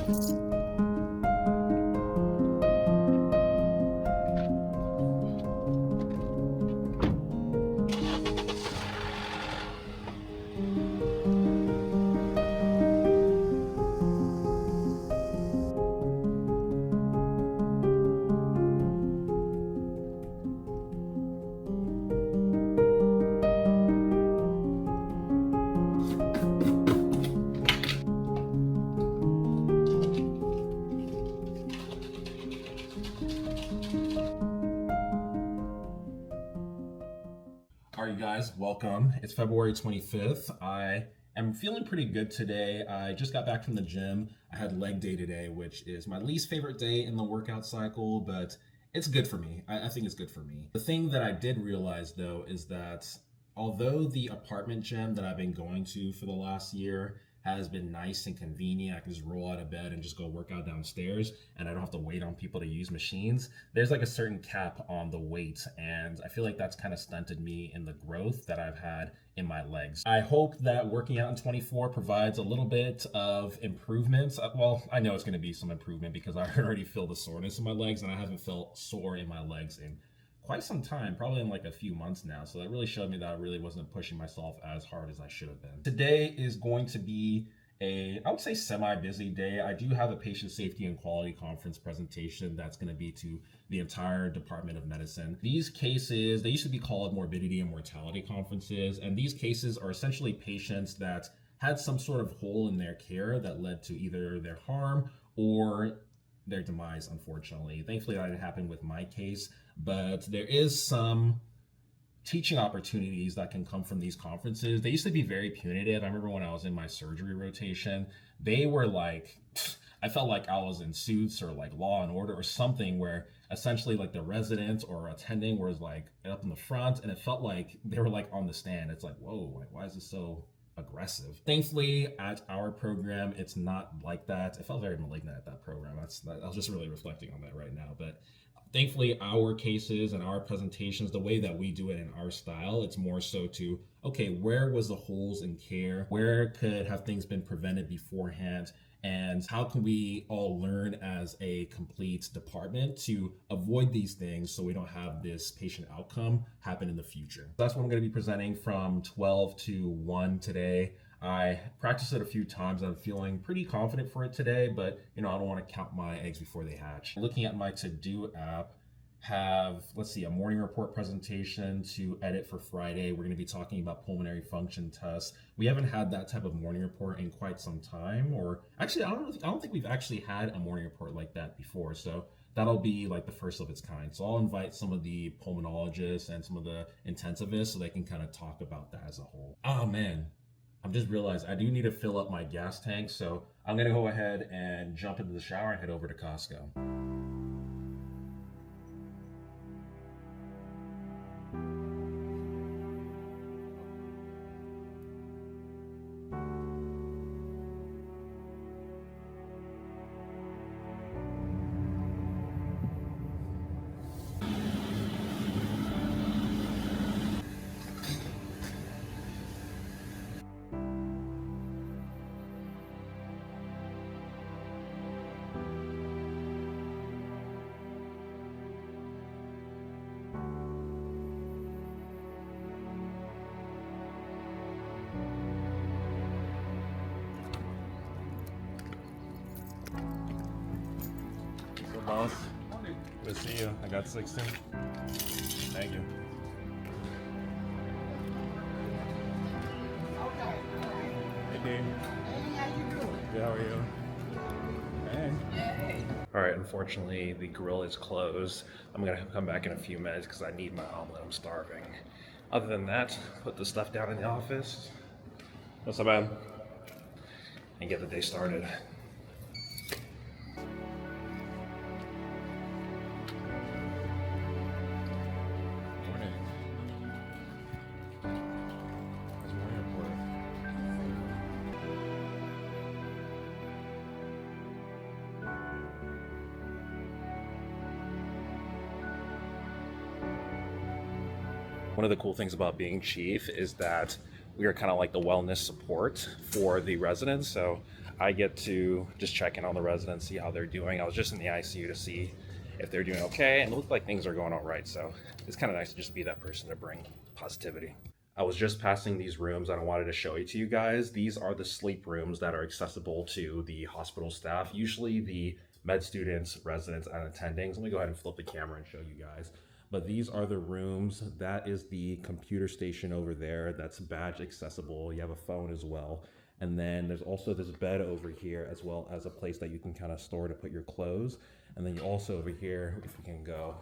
All right, you guys, welcome. It's February 25th. I am feeling pretty good today. I just got back from the gym. I had leg day today, which is my least favorite day in the workout cycle, but it's good for me. I think it's good for me. The thing that I did realize, though, is that although the apartment gym that I've been going to for the last year has been nice and convenient, I can just roll out of bed and just go work out downstairs and I don't have to wait on people to use machines. There's like a certain cap on the weight, and I feel like that's kind of stunted me in the growth that I've had in my legs. I hope that working out in 24 provides a little bit of improvements. Well, I know it's going to be some improvement because I already feel the soreness in my legs, and I haven't felt sore in my legs in quite some time, probably in like a few months now. So that really showed me that I really wasn't pushing myself as hard as I should have been. Today is going to be I would say semi-busy day. I do have a patient safety and quality conference presentation that's going to be to the entire Department of Medicine. These cases, they used to be called morbidity and mortality conferences, and these cases are essentially patients that had some sort of hole in their care that led to either their harm or their demise, unfortunately. Thankfully, that didn't happen with my case, but there is some teaching opportunities that can come from these conferences. They used to be very punitive. I remember when I was in my surgery rotation, they were like, I felt like I was in Suits or like Law and Order or something, where essentially like the residents or attending was like up in the front, and it felt like they were like on the stand. It's like, whoa, like, why is this so aggressive? Thankfully, at our program, it's not like that. It felt very malignant at that program. I was just really reflecting on that right now. But thankfully, our cases and our presentations, the way that we do it in our style, it's more so to, okay, where was the holes in care? Where could have things been prevented beforehand? And how can we all learn as a complete department to avoid these things so we don't have this patient outcome happen in the future? That's what I'm going to be presenting from 12 to 1 today. I practiced it a few times. I'm feeling pretty confident for it today, but I don't want to count my eggs before they hatch. Looking at my to-do app, have, let's see, a morning report presentation to edit for Friday. We're going to be talking about pulmonary function tests. We haven't had that type of morning report in quite some time, or actually, I don't think we've actually had a morning report like that before. So that'll be like the first of its kind. So I'll invite some of the pulmonologists and some of the intensivists so they can kind of talk about that as a whole. Oh man, I've just realized I do need to fill up my gas tank. So I'm going to go ahead and jump into the shower and head over to Costco. Boss, good to see you. I got 16. Thank you. Hey, Dave. Hey, how you doing? Good, how are you? Hey. All right, unfortunately, the grill is closed. I'm gonna come back in a few minutes because I need my omelet. I'm starving. Other than that, put the stuff down in the office. That's not bad. And get the day started. One of the cool things about being chief is that we are kind of like the wellness support for the residents. So I get to just check in on the residents, see how they're doing. I was just in the ICU to see if they're doing okay, and it looked like things are going all right. So it's kind of nice to just be that person to bring positivity. I was just passing these rooms and I wanted to show it to you guys. These are the sleep rooms that are accessible to the hospital staff, usually the med students, residents, and attendings. Let me go ahead and flip the camera and show you guys. But these are the rooms. That is the computer station over there. That's badge accessible. You have a phone as well. And then there's also this bed over here, as well as a place that you can kind of store to put your clothes. And then you also over here, if we can go,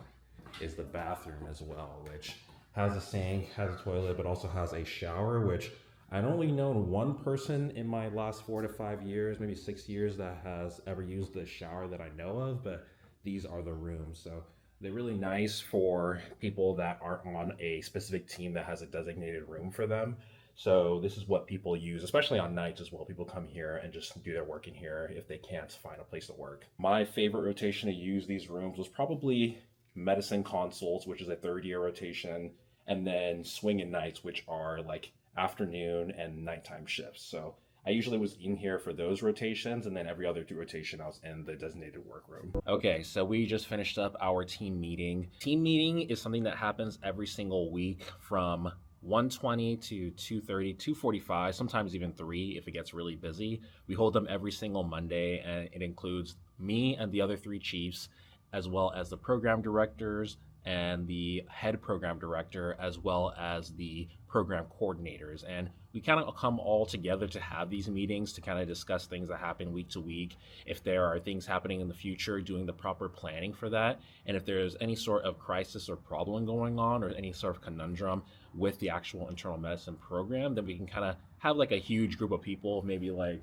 is the bathroom as well, which has a sink, has a toilet, but also has a shower, which I've only known one person in my last 4 to 5 years, maybe 6 years, that has ever used the shower that I know of, but these are the rooms. So they're really nice for people that aren't on a specific team that has a designated room for them. So this is what people use, especially on nights as well. People come here and just do their work in here if they can't find a place to work. My favorite rotation to use these rooms was probably medicine consults, which is a 3rd-year rotation, and then swing and nights, which are like afternoon and nighttime shifts. So I usually was in here for those rotations, and then every other rotation I was in the designated workroom. Okay, so we just finished up our team meeting. Team meeting is something that happens every single week from 1:20 to 2:30, 2:45, sometimes even 3 if it gets really busy. We hold them every single Monday, and it includes me and the other 3 chiefs, as well as the program directors and the head program director, as well as the program coordinators. And we kind of come all together to have these meetings to kind of discuss things that happen week to week. If there are things happening in the future, doing the proper planning for that. And if there's any sort of crisis or problem going on, or any sort of conundrum with the actual internal medicine program, then we can kind of have like a huge group of people, maybe like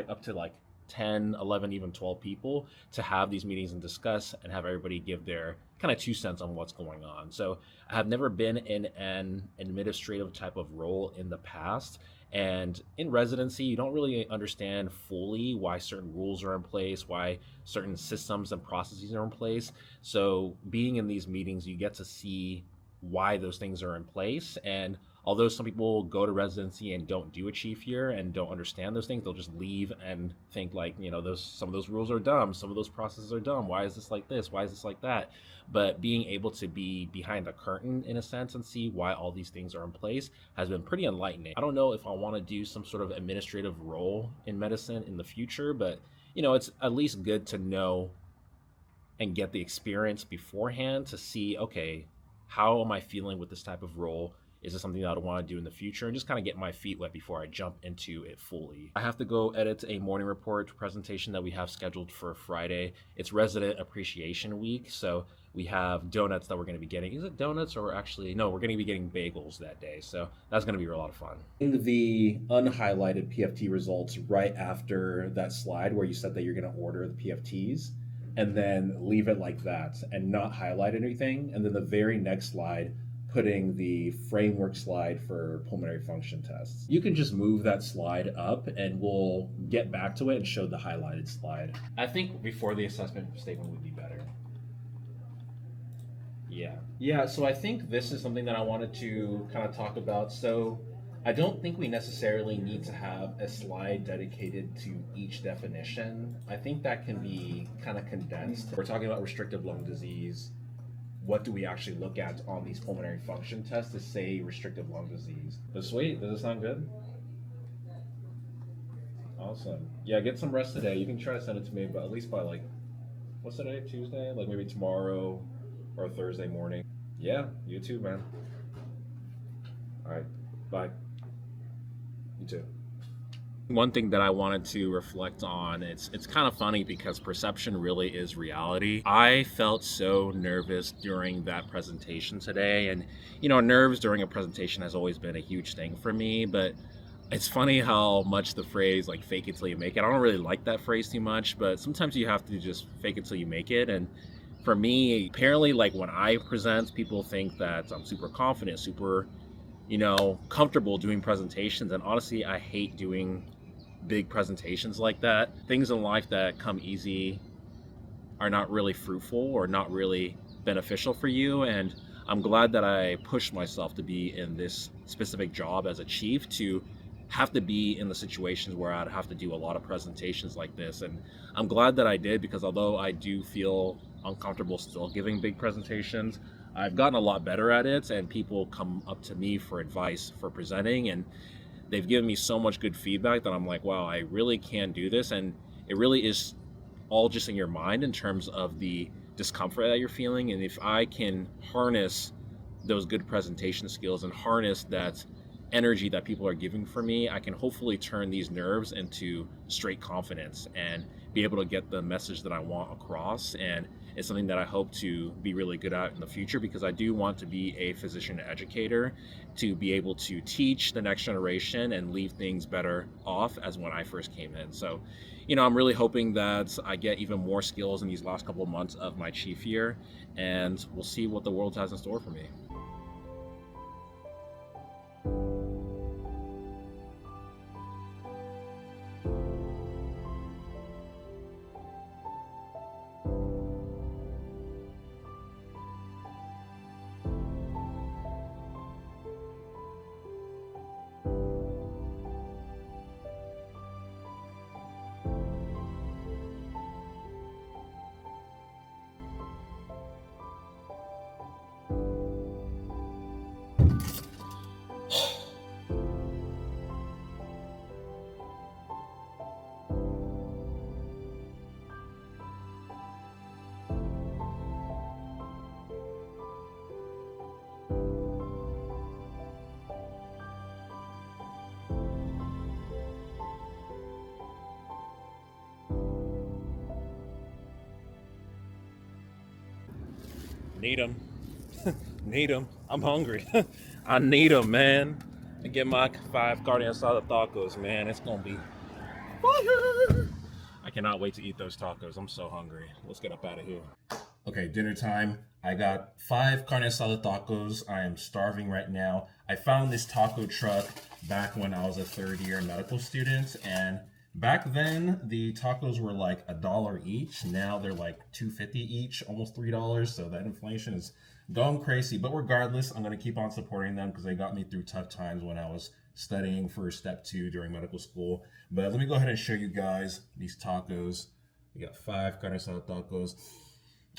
up to like 10, 11, even 12 people, to have these meetings and discuss and have everybody give their kind of 2 cents on what's going on. So I have never been in an administrative type of role in the past. And in residency, you don't really understand fully why certain rules are in place, why certain systems and processes are in place. So being in these meetings, you get to see why those things are in place. And although some people go to residency and don't do a chief year and don't understand those things, they'll just leave and think like, some of those rules are dumb, some of those processes are dumb. Why is this like this? Why is this like that? But being able to be behind the curtain in a sense and see why all these things are in place has been pretty enlightening. I don't know if I want to do some sort of administrative role in medicine in the future, but it's at least good to know and get the experience beforehand to see, okay, how am I feeling with this type of role? Is this something that I want to do in the future? And just kind of get my feet wet before I jump into it fully. I have to go edit a morning report presentation that we have scheduled for Friday. It's Resident Appreciation Week, so we have donuts that we're going to be getting. Is it donuts, or actually, no, we're going to be getting bagels that day. So that's going to be a lot of fun. The unhighlighted PFT results right after that slide where you said that you're going to order the PFTs, and then leave it like that and not highlight anything. And then the very next slide, putting the framework slide for pulmonary function tests. You can just move that slide up and we'll get back to it and show the highlighted slide. I think before the assessment statement would be better. Yeah, so I think this is something that I wanted to kind of talk about. So I don't think we necessarily need to have a slide dedicated to each definition. I think that can be kind of condensed. We're talking about restrictive lung disease. What do we actually look at on these pulmonary function tests to say restrictive lung disease? Sweet, does it sound good? Awesome. Yeah, get some rest today. You can try to send it to me, but at least by like, what's today, Tuesday? Like maybe tomorrow or Thursday morning. Yeah, you too, man. All right, bye. You too. One thing that I wanted to reflect on, it's kind of funny because perception really is reality. I felt so nervous during that presentation today, and nerves during a presentation has always been a huge thing for me, but it's funny how much the phrase like fake it till you make it, I don't really like that phrase too much, but sometimes you have to just fake it till you make it. And for me, apparently, like when I present, people think that I'm super confident, super comfortable doing presentations, and honestly I hate doing big presentations like that. Things in life that come easy are not really fruitful or not really beneficial for you, and I'm glad that I pushed myself to be in this specific job as a chief to have to be in the situations where I'd have to do a lot of presentations like this. And I'm glad that I did, because although I do feel uncomfortable still giving big presentations, I've gotten a lot better at it, and people come up to me for advice for presenting, and they've given me so much good feedback that I'm like, wow, I really can do this. And it really is all just in your mind in terms of the discomfort that you're feeling. And if I can harness those good presentation skills and harness that energy that people are giving for me, I can hopefully turn these nerves into straight confidence and be able to get the message that I want across. And it's something that I hope to be really good at in the future, because I do want to be a physician educator, to be able to teach the next generation and leave things better off as when I first came in. So, I'm really hoping that I get even more skills in these last couple of months of my chief year, and we'll see what the world has in store for me. Need them. Need them. I'm hungry. I need them, man. I get my 5 carne asada tacos, man. It's gonna be fire. I cannot wait to eat those tacos. I'm so hungry. Let's get up out of here. Okay, dinner time. I got 5 carne asada tacos. I am starving right now. I found this taco truck back when I was a third-year medical student, and back then the tacos were like $1 each. Now they're like $2.50 each, almost $3. So that inflation is going crazy. But regardless, I'm gonna keep on supporting them because they got me through tough times when I was studying for step 2 during medical school. But let me go ahead and show you guys these tacos. We got 5 carne asada tacos.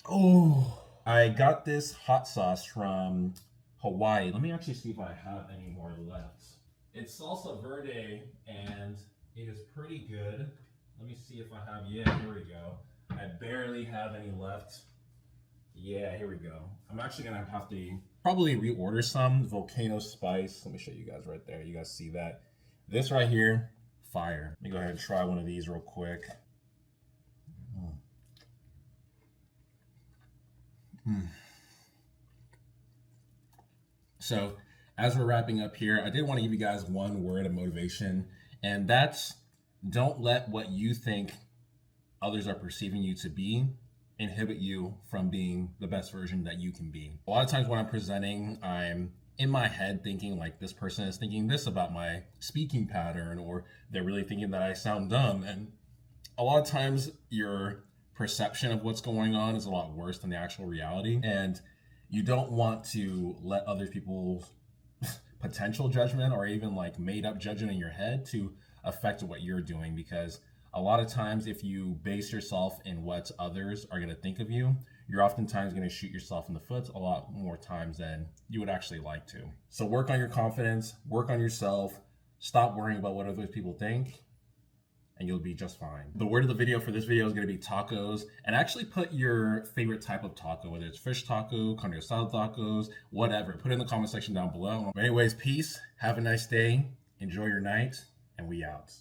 Oh, I got this hot sauce from Hawaii. Let me actually see if I have any more left. It's salsa verde, and it is pretty good. Let me see if I have, yeah, here we go. I barely have any left. Yeah, here we go. I'm actually gonna have to probably reorder some volcano spice. Let me show you guys right there. You guys see that? This right here, fire. Let me go ahead and try one of these real quick. So, as we're wrapping up here, I did want to give you guys one word of motivation, and that's don't let what you think others are perceiving you to be inhibit you from being the best version that you can be. A lot of times when I'm presenting, I'm in my head thinking like this person is thinking this about my speaking pattern, or they're really thinking that I sound dumb. And a lot of times your perception of what's going on is a lot worse than the actual reality. And you don't want to let other people's potential judgment or even like made up judgment in your head to affect what you're doing, because a lot of times if you base yourself in what others are going to think of you, you're oftentimes going to shoot yourself in the foot a lot more times than you would actually like to. So work on your confidence, work on yourself, stop worrying about what other people think, and you'll be just fine. The word of the video for this video is going to be tacos, and actually put your favorite type of taco, whether it's fish taco, carne asada tacos, whatever. Put it in the comment section down below. But anyways, peace, have a nice day, enjoy your night, and we out.